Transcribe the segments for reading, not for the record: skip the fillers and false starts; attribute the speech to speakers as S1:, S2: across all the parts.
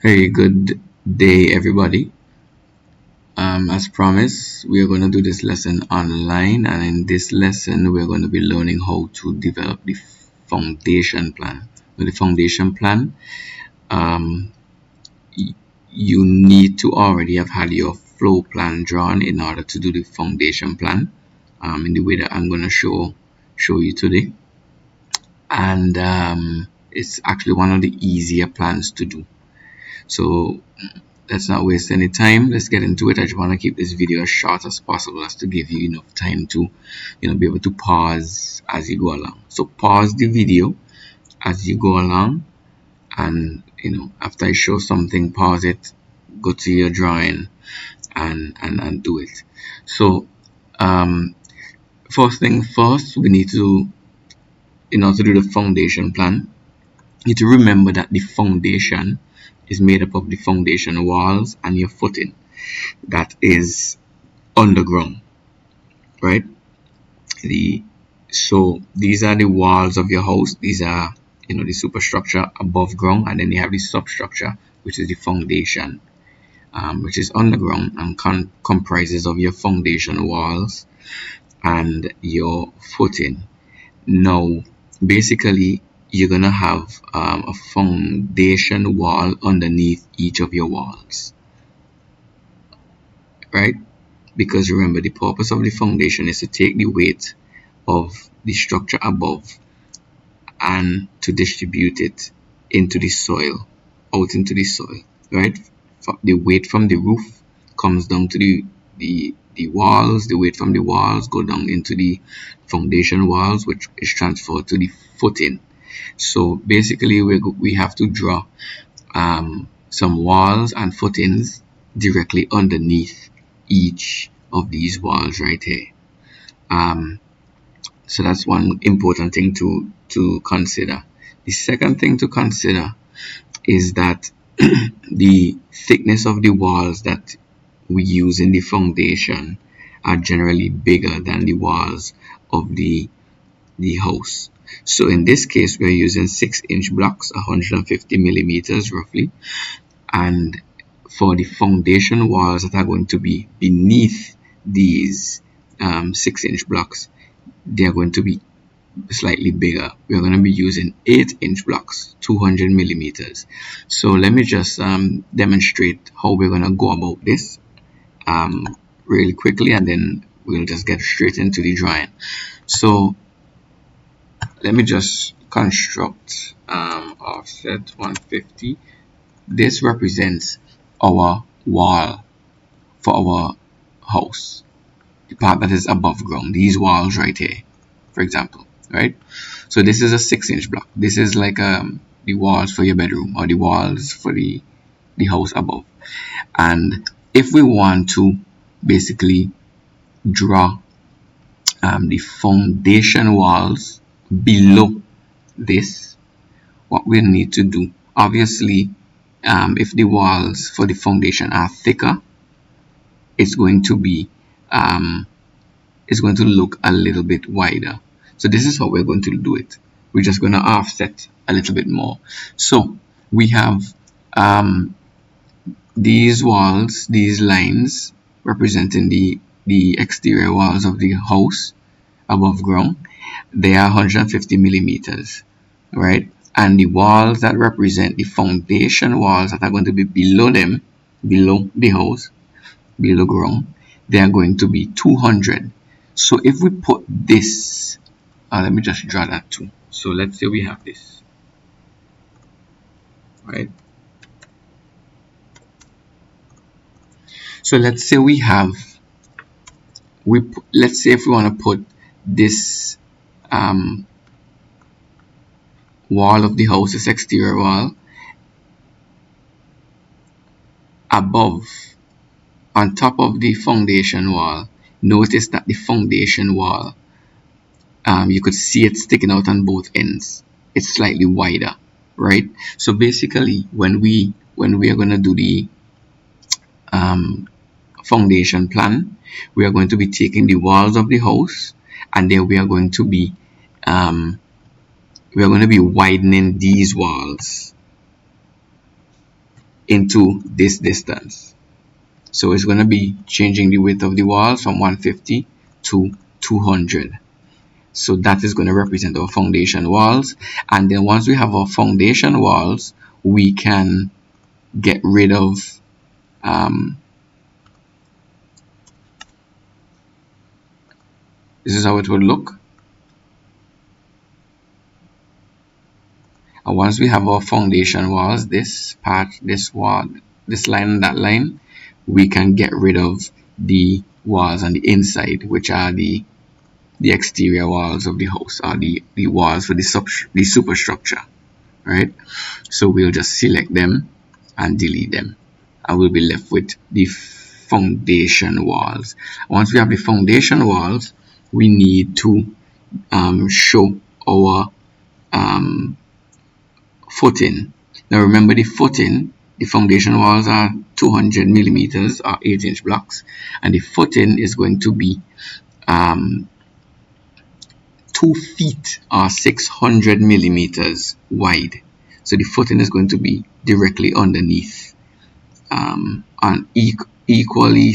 S1: Hey, good day, everybody. As promised, we are going to do this lesson online, and in this lesson, we're going to be learning how to develop the foundation plan. With the foundation plan, um, you need to already have had your flow plan drawn in order to do the foundation plan in the way that I'm going to show you today. And it's actually one of the easier plans to do. So let's not waste any time. Let's get into it. I just want to keep this video as short as possible as to give you enough time to be able to pause as you go along. So pause the video as you go along, and after I show something, pause it, go to your drawing, and do it. So first thing first, we need to, in order to do the foundation plan, you need to remember that the foundation is made up of the foundation walls and your footing that is underground, right? So these are the walls of your house. These are the superstructure above ground, and then you have the substructure, which is the foundation, which is underground and comprises of your foundation walls and your footing. Now basically you're gonna have a foundation wall underneath each of your walls, right? Because remember, the purpose of the foundation is to take the weight of the structure above and to distribute it into the soil, out into the soil, right? The weight from the roof comes down to the walls. The weight from the walls go down into the foundation walls, which is transferred to the footing. So basically we have to draw some walls and footings directly underneath each of these walls right here. So that's one important thing to consider. The second thing to consider is that the thickness of the walls that we use in the foundation are generally bigger than the walls of the house. So in this case, we're using 6-inch blocks, 150 millimeters roughly, and for the foundation walls that are going to be beneath these 6-inch blocks, they are going to be slightly bigger. We are going to be using 8-inch blocks, 200 millimeters. So let me just demonstrate how we're going to go about this really quickly, and then we'll just get straight into the drawing. So let me just construct offset 150. This represents our wall for our house, the part that is above ground, these walls right here, for example, right? So this is a 6-inch block. This is like the walls for your bedroom, or the walls for the house above. And if we want to basically draw the foundation walls below this, what we need to do, obviously, if the walls for the foundation are thicker, it's going to be it's going to look a little bit wider. So this is how we're going to do it. We're just going to offset a little bit more. So we have these walls, these lines representing the exterior walls of the house above ground. They are 150 millimeters, right? And the walls that represent the foundation walls that are going to be below them, below the house, below ground, they are going to be 200. So if we put this, let me just draw that too. So let's say we have this, right? So let's say we have, let's say if we want to put this wall of the house, this exterior wall, above, on top of the foundation wall. Notice that the foundation wall, you could see it sticking out on both ends. It's slightly wider, right? So basically, when we are going to do the foundation plan, we are going to be taking the walls of the house, and then we are going to be widening these walls. into this distance. So it's going to be changing the width of the walls from 150 to 200. So that is going to represent our foundation walls. And then once we have our foundation walls, we can get rid of this is how it would look. And once we have our foundation walls, this part, this wall, this line and that line, we can get rid of the walls on the inside, which are the exterior walls of the house, or the walls for the superstructure, right? So we'll just select them and delete them, and we'll be left with the foundation walls. Once we have the foundation walls, we need to show our footing. Now remember, the footing, the foundation walls are 200 millimeters or 8-inch blocks, and the footing is going to be 2 feet or 600 millimeters wide. So the footing is going to be directly underneath, and equally,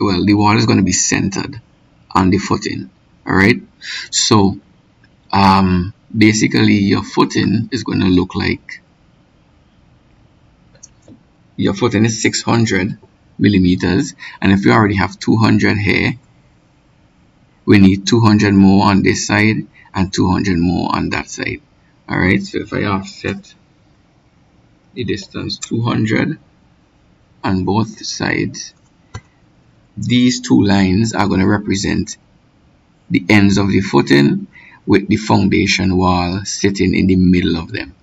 S1: well, the wall is going to be centered on the footing. All right. So basically, your footing is going to look like, your footing is 600 millimeters, and if you already have 200 here, we need 200 more on this side and 200 more on that side. All right, so if I offset the distance 200 on both sides, these two lines are going to represent the ends of the footing, with the foundation wall sitting in the middle of them.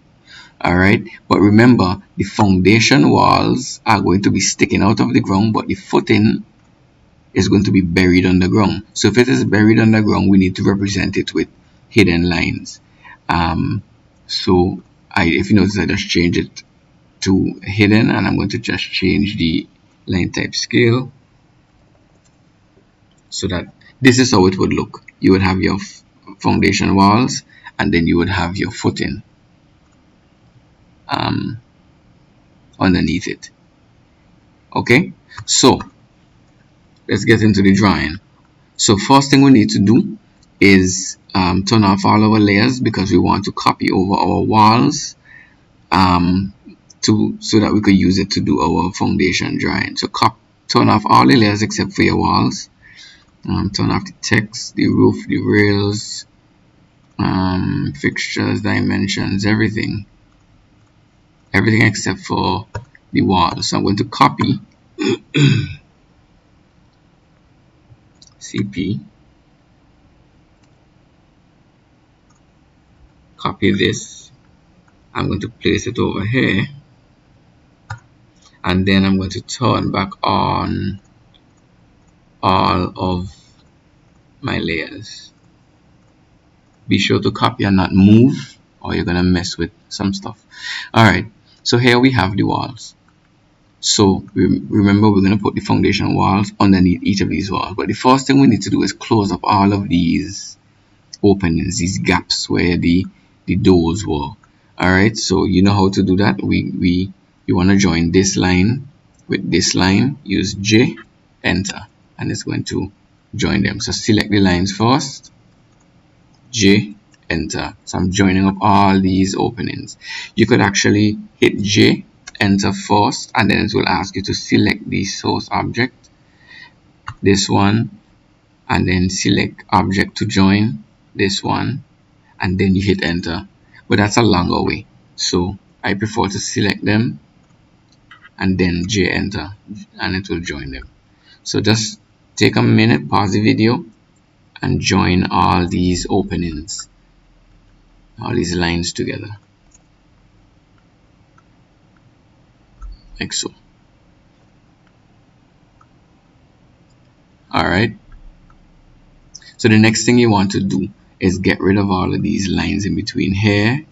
S1: All right, but remember, the foundation walls are going to be sticking out of the ground, but the footing is going to be buried underground. So if it is buried underground, we need to represent it with hidden lines. So if you notice, I just change it to hidden, and I'm going to just change the line type scale so that this is how it would look. You would have your foundation walls, and then you would have your footing underneath it. Okay, so let's get into the drawing. So first thing we need to do is turn off all our layers, because we want to copy over our walls so that we could use it to do our foundation drawing. So turn off all the layers except for your walls. Turn off the text, the roof, the rails, fixtures, dimensions, everything except for the walls. So I'm going to copy CP, copy this, I'm going to place it over here, and then I'm going to turn back on all of my layers. Be sure to copy and not move, or you're gonna mess with some stuff. Alright, so here we have the walls. So remember, we're gonna put the foundation walls underneath each of these walls, but the first thing we need to do is close up all of these openings, these gaps where the doors were. Alright, so you know how to do that. You want to join this line with this line, use J, enter, and it's going to join them. So select the lines first, J, enter. So I'm joining up all these openings. You could actually hit J, enter first, and then it will ask you to select the source object, this one, and then select object to join, this one, and then you hit enter. But that's a longer way, so I prefer to select them and then J, enter, and it will join them. So just take a minute, pause the video, and join all these openings, all these lines together, like so. Alright, so the next thing you want to do is get rid of all of these lines in between here.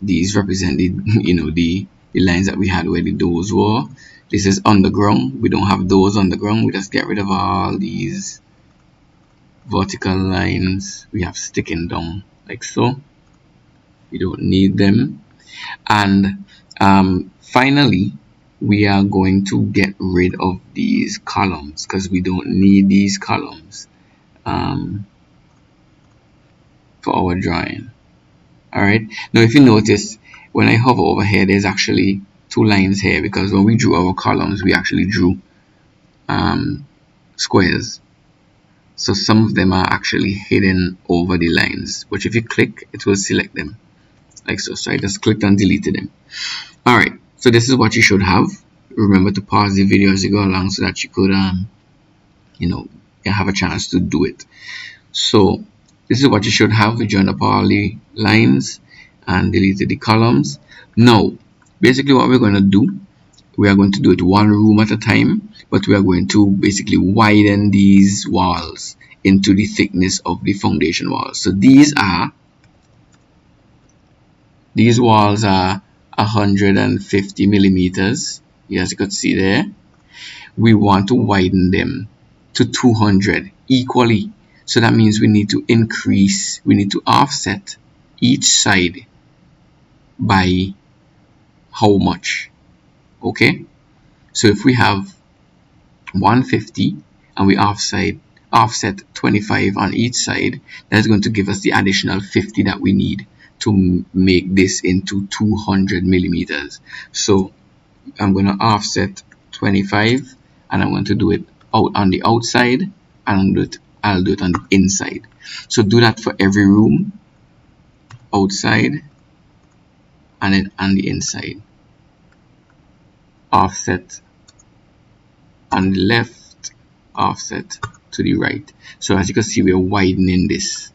S1: These represent the lines that we had where the doors were. This is underground. We don't have doors underground. We just get rid of all these vertical lines we have sticking down like so. We don't need them. And Finally, we are going to get rid of these columns because we don't need these columns for our drawing. Alright, now if you notice, when I hover over here, there's actually two lines here because when we drew our columns, we actually drew squares. So some of them are actually hidden over the lines, but if you click, it will select them like so. So I just clicked and deleted them. Alright, so this is what you should have. Remember to pause the video as you go along so that you could have a chance to do it. So this is what you should have. We joined up all the lines and deleted the columns. Now basically what we're going to do, we are going to do it one room at a time, but we are going to basically widen these walls into the thickness of the foundation walls. So these walls are 150 millimeters, as you could see there. We want to widen them to 200 equally. So that means we need to increase, we need to offset each side by how much? Okay, so if we have 150 and we offset 25 on each side, that's going to give us the additional 50 that we need to make this into 200 millimeters. So I'm going to offset 25 and I'm going to do it out on the outside, and I'll do it on the inside. So do that for every room, outside and then on the inside. Offset on the left, offset to the right. So as you can see, we're widening this.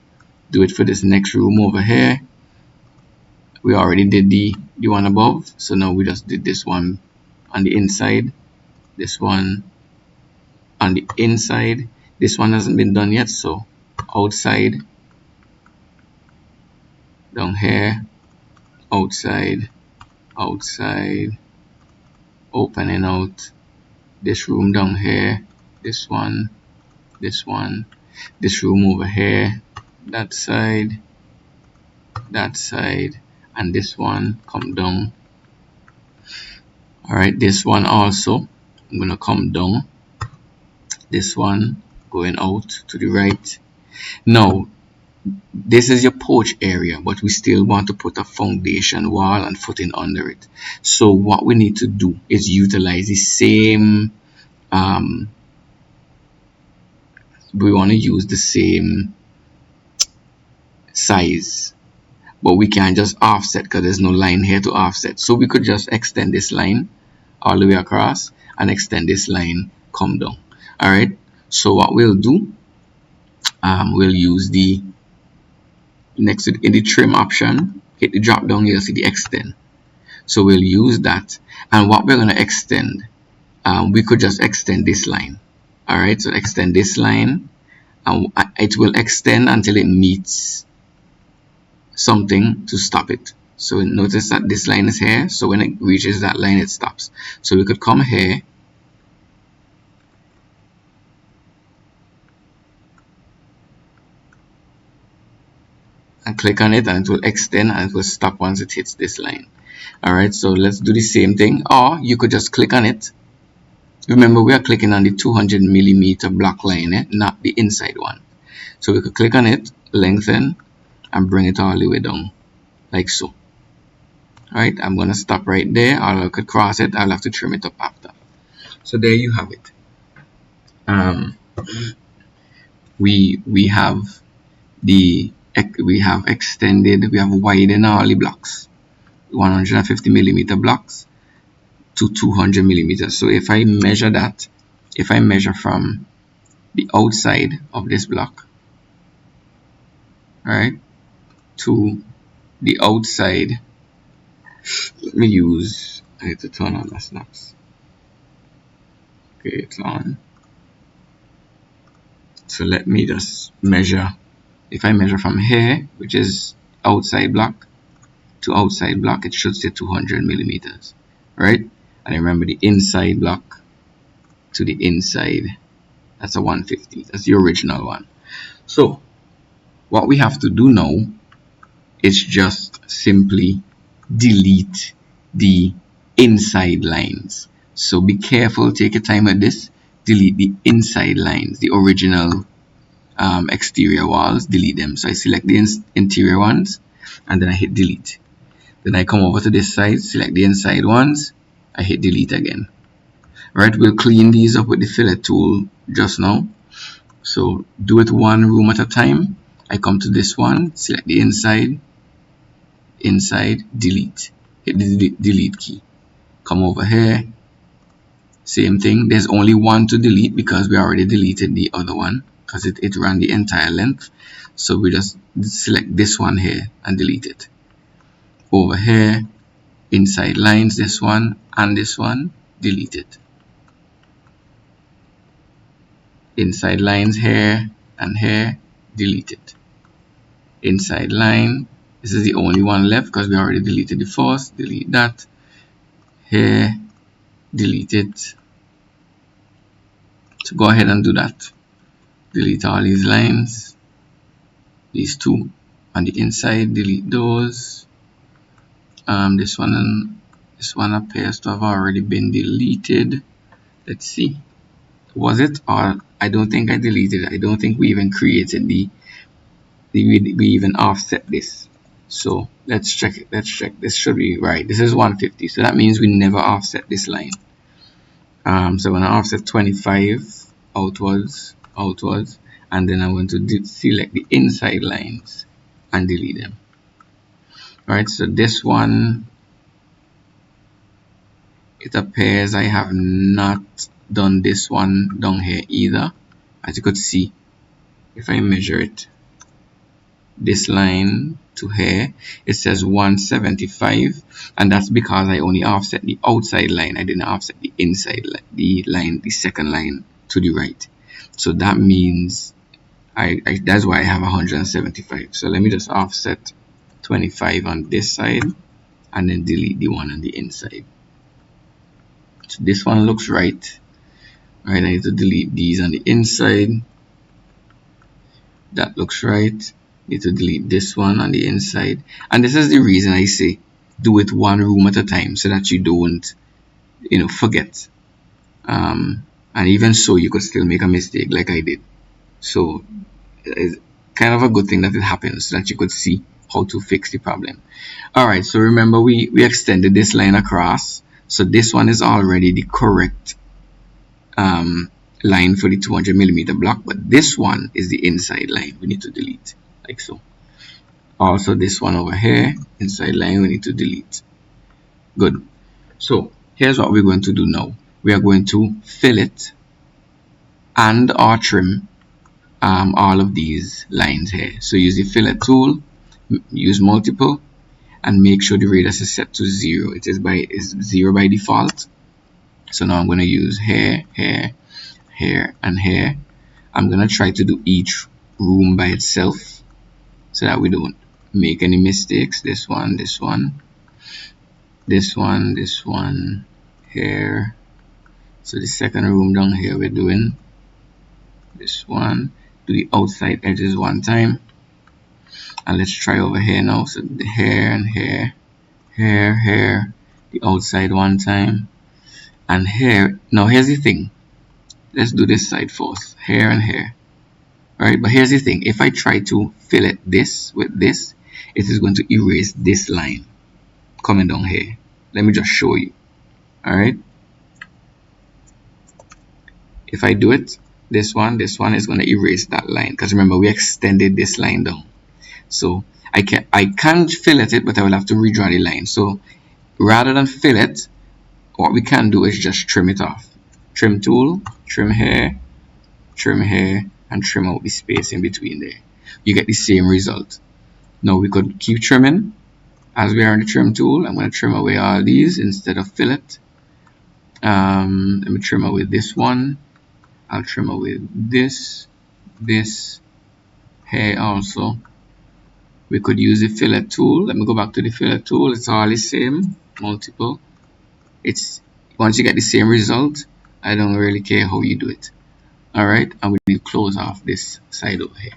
S1: Do it for this next room over here. We already did the one above, so now we just did this one on the inside, this one on the inside. This one hasn't been done yet, so outside, down here, outside, outside, opening out this room down here, this one, this one, this room over here, that side, and this one come down. Alright, this one also, I'm gonna come down. This one going out to the right. Now this is your porch area, but we still want to put a foundation wall and footing under it. So what we need to do is utilize the same we want to use the same size, but we can't just offset because there's no line here to offset. So we could just extend this line all the way across and extend this line come down. Alright, so what we'll do, we'll use the next in the trim option, hit the drop down, you'll see the extend. So we'll use that, and what we're going to extend, we could just extend this line. Alright, so extend this line, and it will extend until it meets something to stop it. So notice that this line is here, so when it reaches that line it stops. So we could come here and click on it, and it will extend and it will stop once it hits this line. Alright, so let's do the same thing, or you could just click on it. Remember, we are clicking on the 200 millimeter block line, not the inside one. So we could click on it, lengthen, and bring it all the way down like so. Alright, I'm going to stop right there, or I could cross it. I'll have to trim it up after. So there you have it. We have extended, we have widened all the blocks, 150 millimeter blocks to 200 millimeters. So if I measure that, if I measure from the outside of this block, right, to the outside, let me use, I need to turn on my snaps. Okay, it's on. So let me just measure. If I measure from here, which is outside block, to outside block, it should say 200 millimeters, right? And remember, the inside block to the inside, that's a 150. That's the original one. So what we have to do now is just simply delete the inside lines. So be careful, take your time with this. Delete the inside lines, the original exterior walls, delete them. So I select the interior ones and then I hit delete. Then I come over to this side, select the inside ones, I hit delete again. Alright, we'll clean these up with the fillet tool just now. So do it one room at a time. I come to this one, select the inside, delete. Hit the delete key. Come over here, same thing. There's only one to delete because we already deleted the other one because it ran the entire length. So we just select this one here and delete it. Over here, inside lines, this one and this one, delete it. Inside lines here and here, delete it. Inside line, this is the only one left because we already deleted the first, delete that. Here, delete it. So go ahead and do that. Delete all these lines, these two on the inside, delete those. This one and this one appears to have already been deleted. Let's see, was it? Or I don't think I deleted it. I don't think we even created we even offset this. So let's check it. Let's check. This should be right. This is 150, so that means we never offset this line. So I'm going to offset 25 outwards, and then I'm going to select the inside lines and delete them. Alright, so this one, it appears I have not done this one down here either. As you could see, if I measure it, this line to here, it says 175, and that's because I only offset the outside line. I didn't offset the inside line, the second line to the right. So that means that's why I have 175. So let me just offset 25 on this side and then delete the one on the inside. So this one looks right. Alright, I need to delete these on the inside. That looks right. Need to delete this one on the inside. And this is the reason I say do it one room at a time so that you don't, forget. And even so, you could still make a mistake like I did. So it's kind of a good thing that it happens so that you could see how to fix the problem. Alright, so remember we extended this line across. So this one is already the correct line for the 200mm block, but this one is the inside line we need to delete, like so. Also this one over here, inside line, we need to delete. Good. So here's what we're going to do now. We are going to fillet and or trim all of these lines here. So use the fillet tool, use multiple, and make sure the radius is set to 0. It is 0 by default. So now I'm going to use here, here, here, and here. I'm going to try to do each room by itself so that we don't make any mistakes. This one, this one, this one, this one, here. So the second room down here, we're doing this one. Do the outside edges one time. And let's try over here now. So the here and here, here, here, the outside one time. And here, now here's the thing. Let's do this side first, here and here. Alright, but here's the thing. If I try to fillet this with this, it is going to erase this line coming down here. Let me just show you. Alright. If I do it, this one is going to erase that line. Because remember, we extended this line down. So I can't fillet it, but I will have to redraw the line. So rather than fillet, what we can do is just trim it off. Trim tool, trim here, and trim out the space in between there. You get the same result. Now we could keep trimming. As we are on the trim tool, I'm going to trim away all these instead of fillet. Let me trim away this one. I'll trim away this here also. We could use the fillet tool. Let me go back to the fillet tool. It's all the same, multiple. It's once you get the same result, I don't really care how you do it. Alright, and we need to close off this side over here.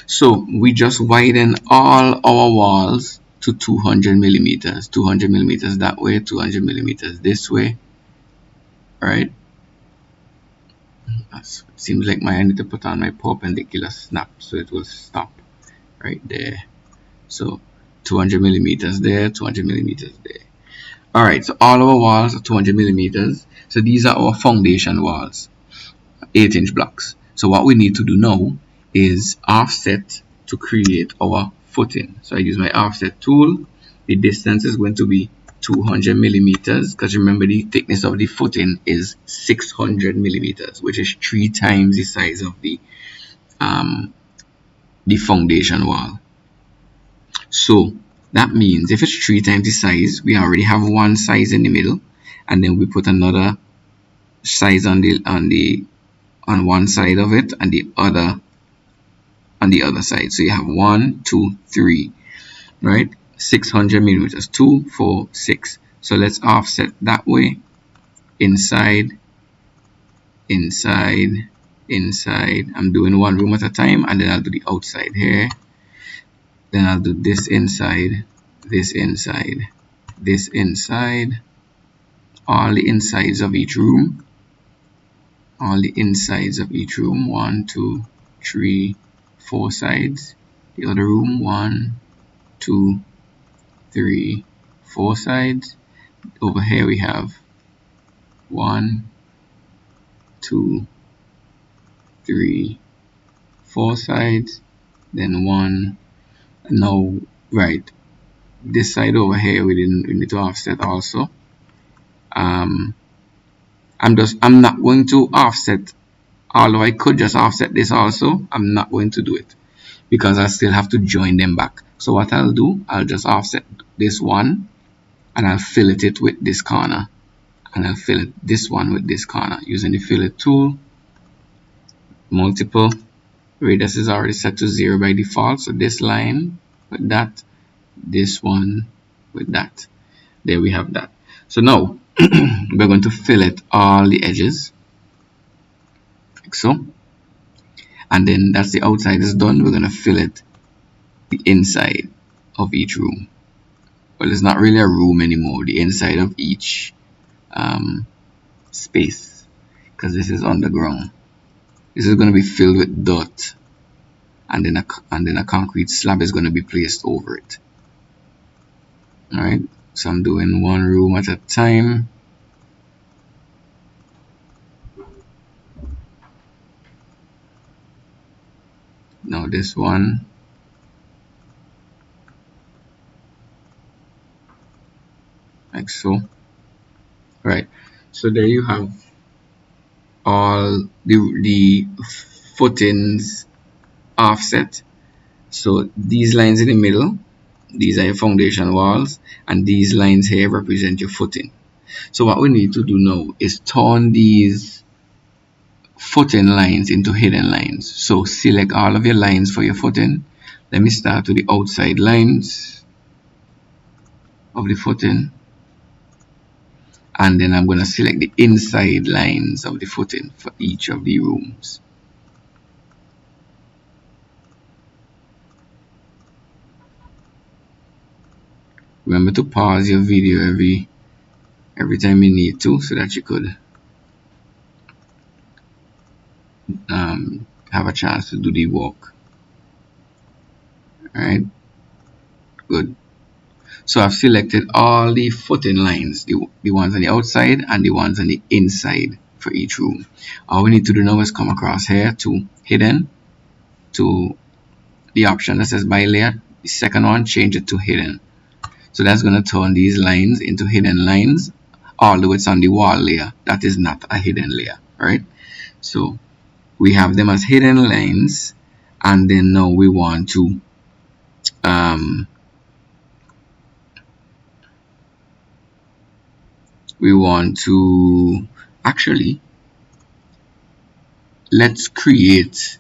S1: So we just widen all our walls to 200 millimeters, 200 millimeters that way, 200 millimeters this way. All right, seems like I need to put on my perpendicular snap so it will stop right there. So 200 millimeters there, 200 millimeters there. All right, so all our walls are 200 millimeters. So these are our foundation walls, 8-inch blocks. So what we need to do now is offset to create our footing. So I use my offset tool. The distance is going to be 200 millimeters, because remember the thickness of the footing is 600 millimeters, which is 3 times the size of the foundation wall. So that means if it's 3 times the size, we already have one size in the middle, and then we put another size on one side of it and the other on the other side. So you have 1, 2, 3, right? 600 millimeters, 2, 4, 6. So let's offset that way. Inside, inside, inside. I'm doing one room at a time, and then I'll do the outside here. Then I'll do this inside, this inside, this inside, all the insides of each room, all the insides of each room. 1, 2, 3, 4 sides. The other room, 1, 2, 3, 4 sides. Over here we have 1, 2, 3, 4 sides. Then 1. Now, right, this side over here we need to offset also. I'm not going to offset, although I could just offset this also. I'm not going to do it because I still have to join them back. So what I'll do, I'll just offset this one, and I'll fillet it with this corner, and I'll fillet this one with this corner using the fillet tool. Multiple radius is already set to 0 by default, so this line with that, this one with that. There we have that. So now we're going to fillet all the edges like so, and then that's the outside is done. We're going to fillet the inside of each room. Well, it's not really a room anymore, the inside of each space, because this is underground. This is going to be filled with dirt, and then a concrete slab is going to be placed over it. All right, so I'm doing one room at a time. Now this one, like so. Right, so there you have all the footings offset. So these lines in the middle, these are your foundation walls, and these lines here represent your footing. So what we need to do now is turn these footing lines into hidden lines. So select all of your lines for your footing. Let me start with the outside lines of the footing, and then I'm going to select the inside lines of the footing for each of the rooms. Remember to pause your video every time you need to, so that you could have a chance to do the work. Alright, good. So I've selected all the footing lines, the ones on the outside and the ones on the inside for each room. All we need to do now is come across here to hidden, to the option that says by layer. The second one, change it to hidden. So that's going to turn these lines into hidden lines, although it's on the wall layer. That is not a hidden layer, right? So we have them as hidden lines, and then now we want to actually, let's create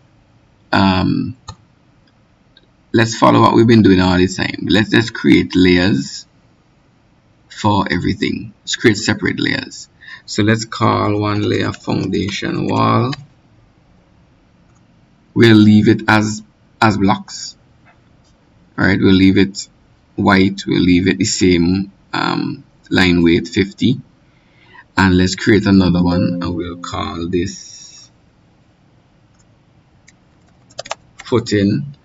S1: let's follow what we've been doing all this time. Let's create layers for everything. Let's create separate layers. So let's call one layer foundation wall. We'll leave it as blocks. All right, we'll leave it white, we'll leave it the same line weight 50, and let's create another one, and we'll call this footing.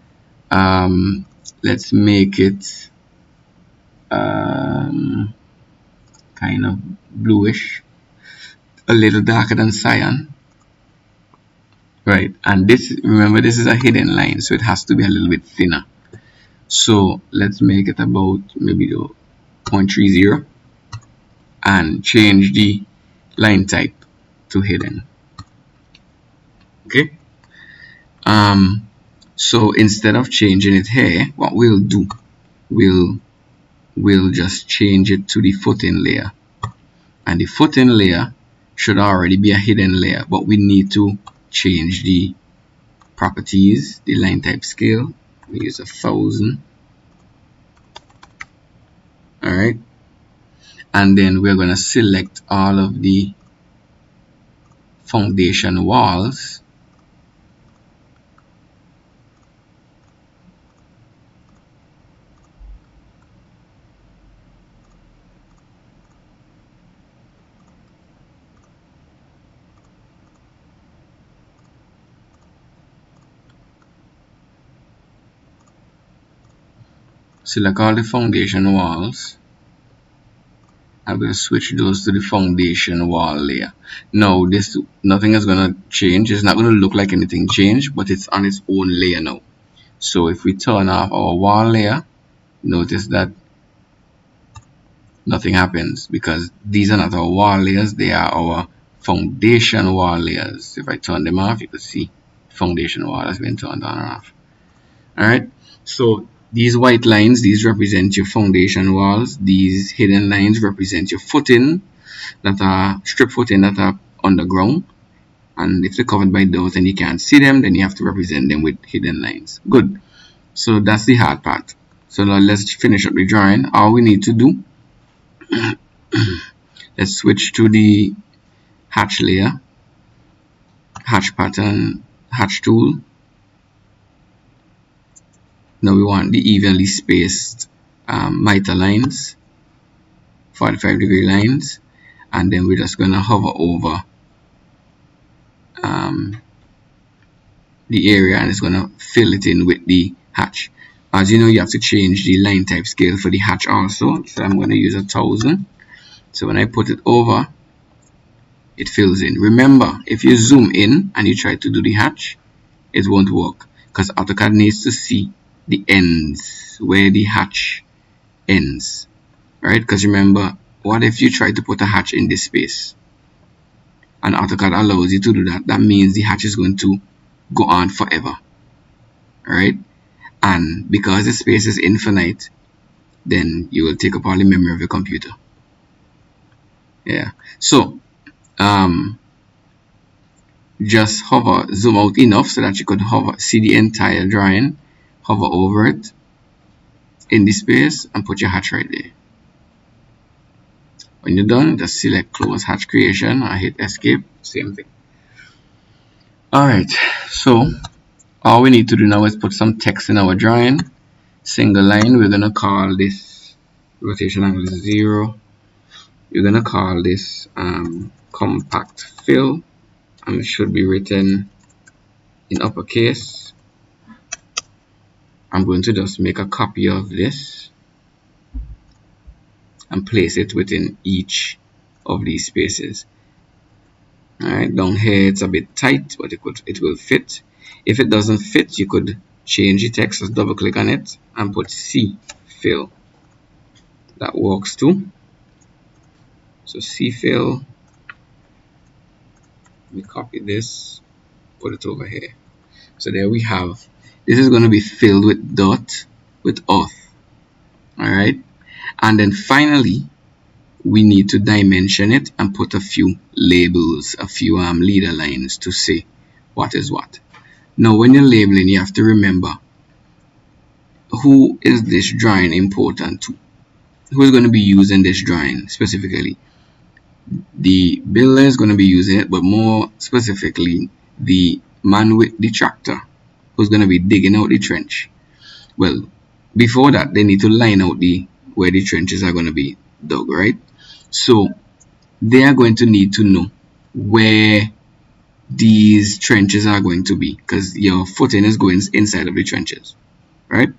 S1: Let's make it kind of bluish, a little darker than cyan, right? And this, remember, this is a hidden line, so it has to be a little bit thinner. So let's make it about maybe 0.30 and change the line type to hidden. Okay. So instead of changing it here, what we'll do, we'll just change it to the footing layer, and the footing layer should already be a hidden layer, but we need to change the properties, the line type scale. We use 1000. All right, and then we're going to select all of the foundation walls, select all the foundation walls. I'm going to switch those to the foundation wall layer. Now this, nothing is going to change. It's not going to look like anything changed, but it's on its own layer now. So if we turn off our wall layer, notice that nothing happens, because these are not our wall layers, they are our foundation wall layers. If I turn them off, you can see foundation wall has been turned on or off. Alright, so these white lines, these represent your foundation walls. These hidden lines represent your footing, that are strip footing that are underground. And if they're covered by dirt and you can't see them, then you have to represent them with hidden lines. Good. So that's the hard part. So now let's finish up the drawing. All we need to do, let's switch to the hatch layer, hatch pattern, hatch tool. Now we want the evenly spaced miter lines, 45-degree lines, and then we're just going to hover over the area, and it's going to fill it in with the hatch. As you know, you have to change the line type scale for the hatch also, so I'm going to use 1000. So when I put it over, it fills in. Remember, if you zoom in and you try to do the hatch, it won't work, because AutoCAD needs to see the ends, where the hatch ends, right? Because remember, what if you try to put a hatch in this space and AutoCAD allows you to do that? That means the hatch is going to go on forever, right? And because the space is infinite, then you will take up all the memory of your computer. Yeah, so just hover, zoom out enough so that you could hover, see the entire drawing, hover over it in the space and put your hatch right there. When you're done, just select close hatch creation and hit escape. Same thing. Alright, so all we need to do now is put some text in our drawing. Single line, we're going to call this rotation angle is 0. We're going to call this compact fill, and it should be written in uppercase. I'm going to just make a copy of this and place it within each of these spaces. Alright, down here it's a bit tight, but it will fit. If it doesn't fit, you could change the text, just double click on it and put C fill. That works too. So C fill, let me copy this, put it over here. So there we have, this is going to be filled with dot, with earth. Alright, and then finally we need to dimension it and put a few labels, a few leader lines to say what is what. Now when you're labeling, you have to remember, who is this drawing important to? Who is going to be using this drawing specifically? The builder is going to be using it, but more specifically the man with the tractor who's going to be digging out the trench. Well, before that, they need to line out where the trenches are going to be dug, right? So they are going to need to know where these trenches are going to be, because your footing is going inside of the trenches, right?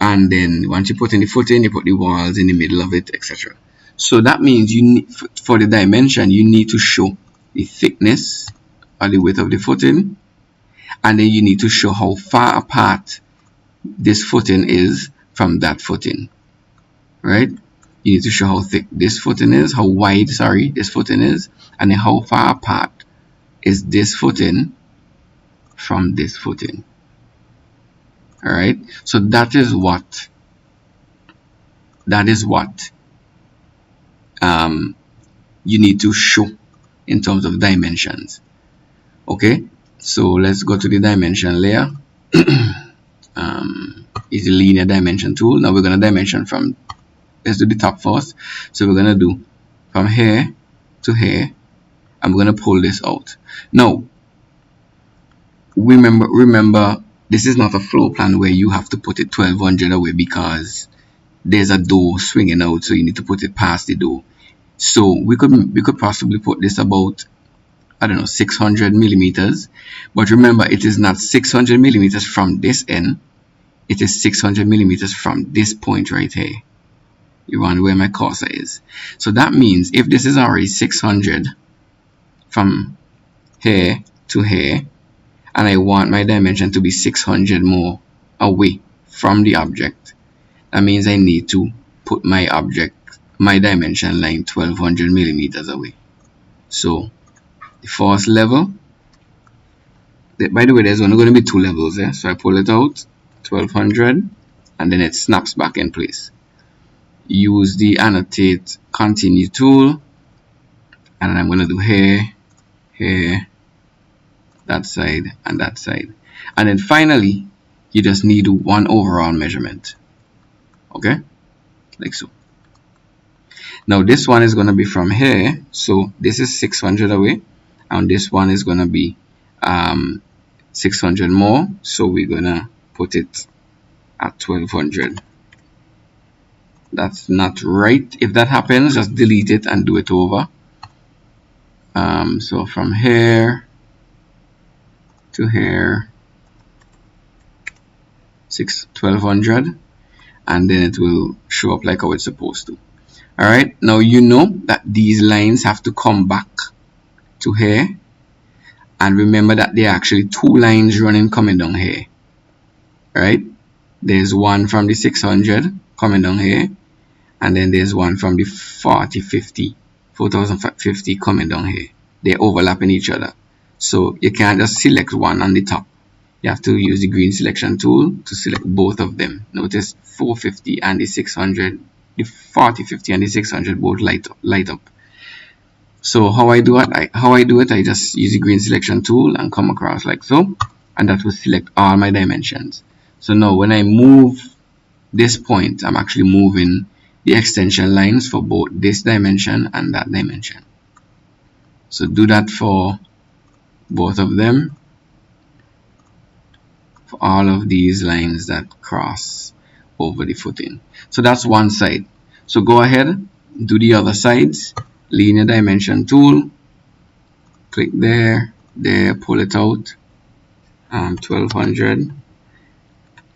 S1: And then once you put in the footing, you put the walls in the middle of it, etc. So that means you need, for the dimension, you need to show the thickness or the width of the footing, and then you need to show how far apart this footing is from that footing, right? You need to show how thick this footing is, how wide, sorry, this footing is, and then how far apart is this footing from this footing. All right, so that is what you need to show in terms of dimensions. Okay, so let's go to the dimension layer. Is the linear dimension tool. Now we're going to dimension from, let's do the top first. So we're going to do from here to here, and we're going to pull this out. Now remember, this is not a floor plan where you have to put it 1200 away because there's a door swinging out, so you need to put it past the door. So we could possibly put this about, I don't know, 600 millimeters. But remember, it is not 600 millimeters from this end. It is 600 millimeters from this point right here. You want where my cursor is. So that means if this is already 600 from here to here, and I want my dimension to be 600 more away from the object, that means I need to put my dimension line 1200 millimeters away. So the first level, by the way, there's only going to be 2 levels there, so I pull it out 1200, and then it snaps back in place. Use the annotate continue tool, and I'm going to do here, that side, and that side. And then finally, you just need one overall measurement. Okay, like so. Now this one is going to be from here, so this is 600 away, and this one is going to be 600 more, so we're going to put it at 1200. That's not right. If that happens, just delete it and do it over. So from here to here, 1200, and then it will show up like how it's supposed to. All right, now you know that these lines have to come back to here, and remember that there are actually 2 lines coming down here. All right, there's one from the 600 coming down here, and then there's one from the 4050 coming down here. They're overlapping each other, so you can't just select one on the top. You have to use the green selection tool to select both of them. Notice 450 and the 600, the 4050 and the 600 both light up. So how I do it, I just use the green selection tool and come across like so, and that will select all my dimensions. So now when I move this point, I'm actually moving the extension lines for both this dimension and that dimension. So do that for both of them, for all of these lines that cross over the footing. So that's one side. So go ahead, do the other sides. Linear dimension tool, click there, pull it out, 1200,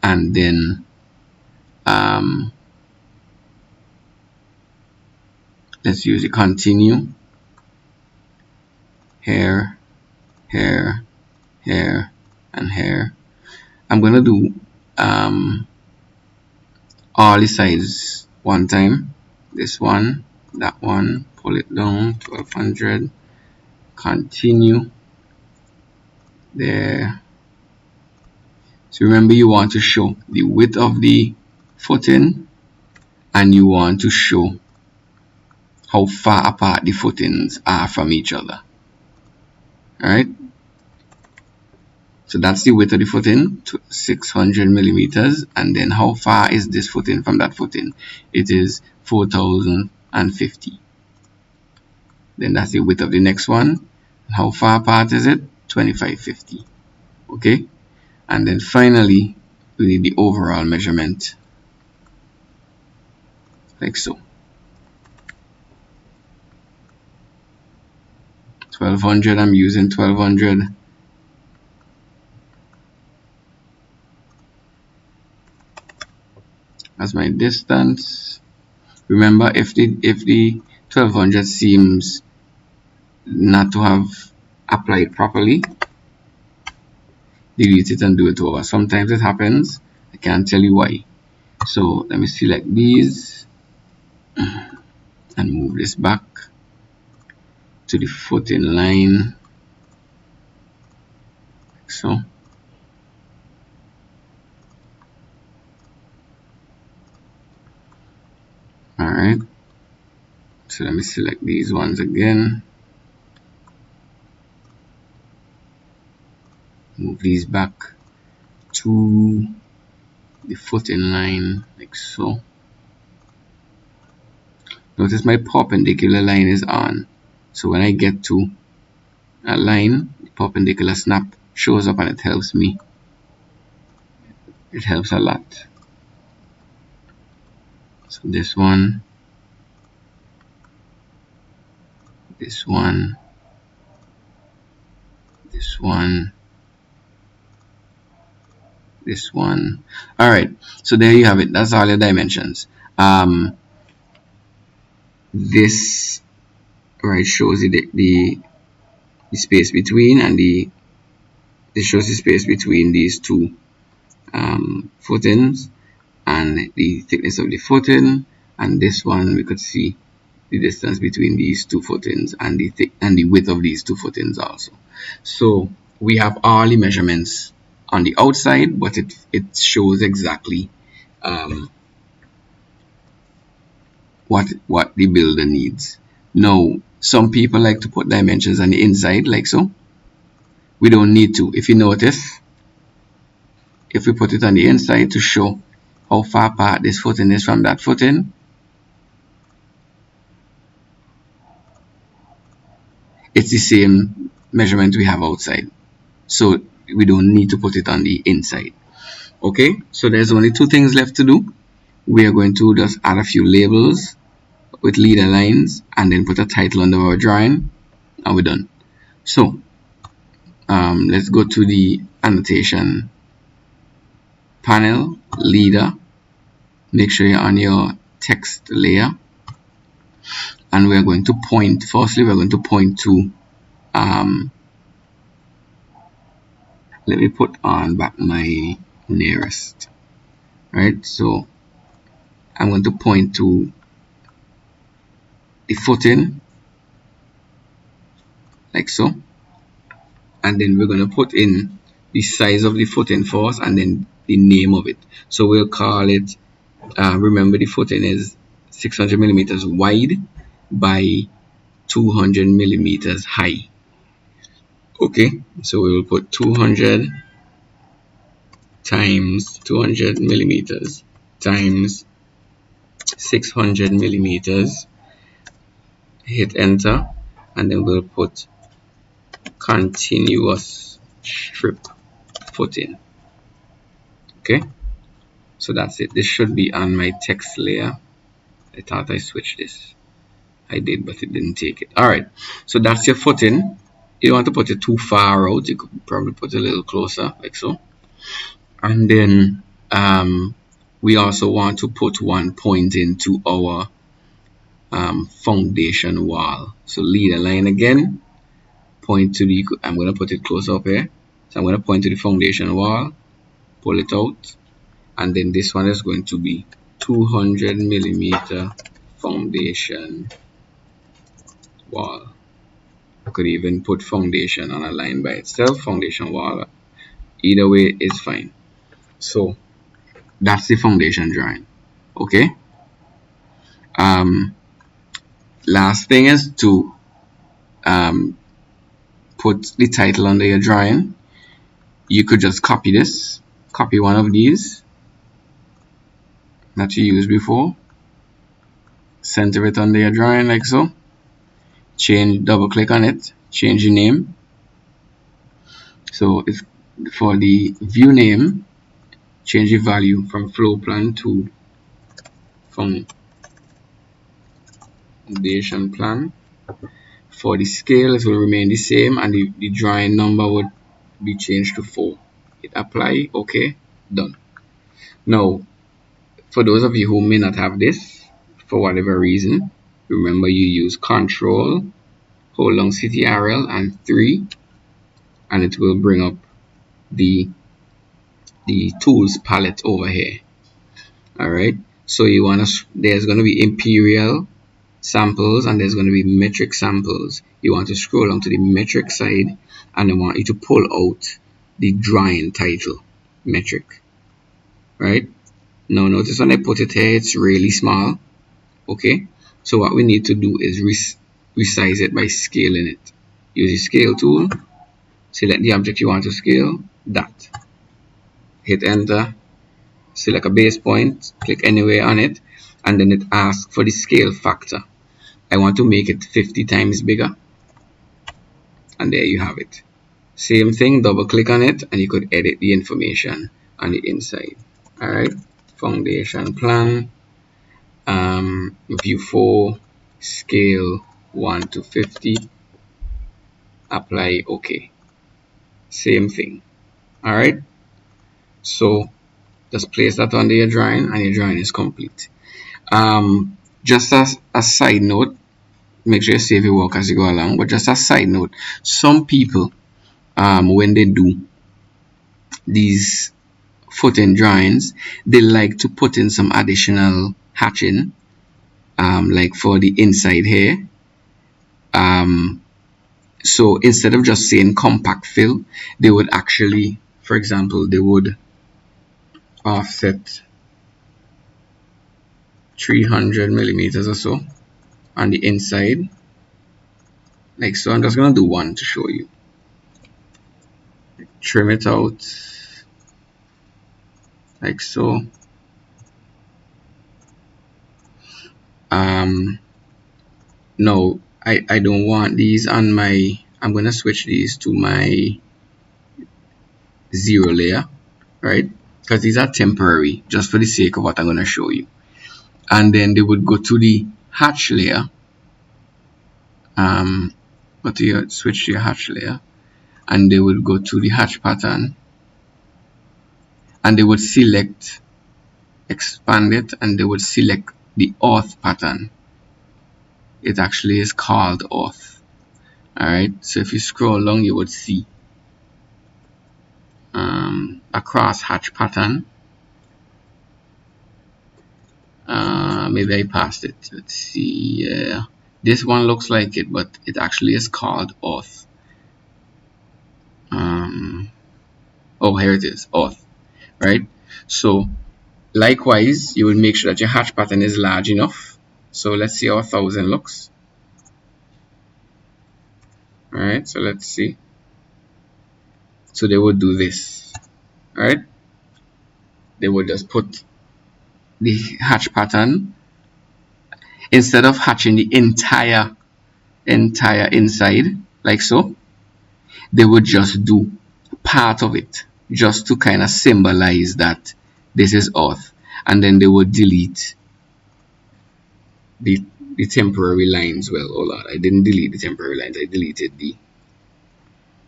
S1: and then let's use the continue. Here, here, here, and here. I'm gonna do all the sides one time. This one, that one, pull it down, 1200, continue there. So remember, you want to show the width of the footing, and you want to show how far apart the footings are from each other. Alright, so that's the width of the footing, 600 millimeters, and then how far is this footing from that footing? It is 4050. Then that's the width of the next one. How far apart is it? 2550. Okay, and then finally we need the overall measurement, like so. 1200, I'm using 1200. As my distance. Remember, if the 1200 seems not to have applied properly, delete it and do it over. Sometimes it happens. I can't tell you why. So let me select these and move this back to the footing line, like so. Alright, so let me select these ones again, move these back to the footing line, like so. Notice my perpendicular line is on, so when I get to a line, the perpendicular snap shows up and it helps me. It helps a lot. So this one, this one, this one, this one. All right, so there you have it. That's all your dimensions. This right shows the space between, and this shows the space between these two footings and the thickness of the footing, and this one we could see the distance between these two footings and the width of these two footings also. So we have all the measurements on the outside, but it shows exactly what the builder needs. Now, some people like to put dimensions on the inside, like so. We don't need to. If you notice, if we put it on the inside to show how far apart this footing is from that footing, it's the same measurement we have outside. So we don't need to put it on the inside. Okay, so there's only two things left to do. We are going to just add a few labels with leader lines and then put a title under our drawing, and we're done. So let's go to the annotation panel, leader. Make sure you're on your text layer, and we're going to point. Firstly, we're going to point to let me put on back my nearest, right? So I'm going to point to the footing, like so, and then we're going to put in the size of the footing first and then the name of it. So we'll call it, remember the footing is 600 millimeters wide by 200 millimeters high. Okay, so we will put 200 times 200 millimeters times 600 millimeters, hit enter, and then we'll put continuous strip footing. Okay, so that's it. This should be on my text layer. I thought I switched this. I did, but it didn't take it. Alright, so that's your footing. You don't want to put it too far out. You could probably put it a little closer, like so. And then we also want to put one point into our foundation wall. So lead a line again, point to the, I'm going to put it close up here. So I'm going to point to the foundation wall, pull it out, and then this one is going to be 200 millimeter foundation wall. I could even put foundation on a line by itself, foundation wall. Either way is fine. So that's the foundation drawing. Okay. Last thing is to put the title under your drawing. You could just copy this, copy one of these that you used before, center it under your drawing like so, change, double click on it, change the name. So if for the view name, change the value from floor plan to foundation plan. For the scale, it will remain the same, and the drawing number would be changed to 4. Hit apply, okay, done. Now, for those of you who may not have this, for whatever reason, remember you use Control, hold down CTRL and 3, and it will bring up the tools palette over here. Alright, so you want to, there's going to be imperial samples and there's going to be metric samples. You want to scroll onto the metric side, and I want you to pull out the drawing title metric. Right, now notice when I put it here, it's really small. Okay, so what we need to do is resize it by scaling it. Use the scale tool, select the object you want to scale, that, hit enter, select a base point, click anywhere on it, and then it asks for the scale factor. I want to make it 50 times bigger, and there you have it. Same thing, double click on it and you could edit the information on the inside. Alright, foundation plan, view 4, scale 1 to 50, apply, okay. Same thing. Alright, so just place that under your drawing and your drawing is complete. Just as a side note, make sure you save your work as you go along, but just a side note, some people when they do these footing drawings, they like to put in some additional hatching, like for the inside here. So instead of just saying compact fill, they would actually, for example, they would offset 300 millimeters or so on the inside, like so. I'm just gonna do one to show you. Trim it out like so. No, I don't want these on my, I'm gonna switch these to my 0 layer, right? Because these are temporary, just for the sake of what I'm gonna show you. And then they would go to the hatch layer. Switch to your hatch layer, and they would go to the hatch pattern, and they would select, expand it, and they would select the auth pattern. It actually is called auth. Alright, so if you scroll along, you would see a cross hatch pattern. Maybe I passed it. Let's see. Yeah, this one looks like it, but it actually is called auth. Oh, here it is, auth. Right, so likewise you will make sure that your hatch pattern is large enough. So let's see how 1000 looks. Alright, so let's see. So they would do this. Alright, they would just put the hatch pattern, instead of hatching the entire inside like so, they would just do part of it, just to kind of symbolize that this is auth, and then they would delete the temporary lines. Well, hold on, I didn't delete the temporary lines, I deleted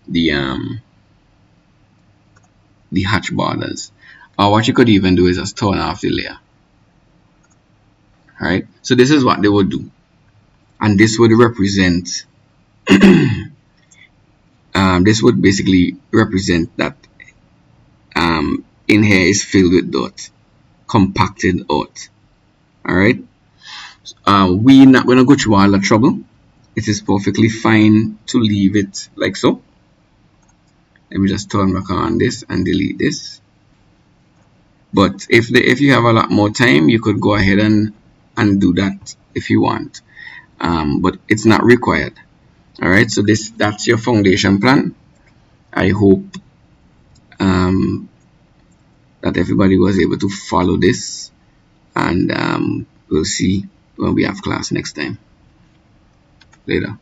S1: the hatch borders. Or what you could even do is just turn off the layer. Alright, so this is what they would do, and this would represent this would basically represent that in here is filled with dot, compacted out. Alright, we're not going to go through all the trouble. It is perfectly fine to leave it like so. Let me just turn back on this and delete this. But if you have a lot more time, you could go ahead and do that if you want, but it's not required. Alright, so that's your foundation plan. I hope that everybody was able to follow this, and we'll see when we have class next time. Later.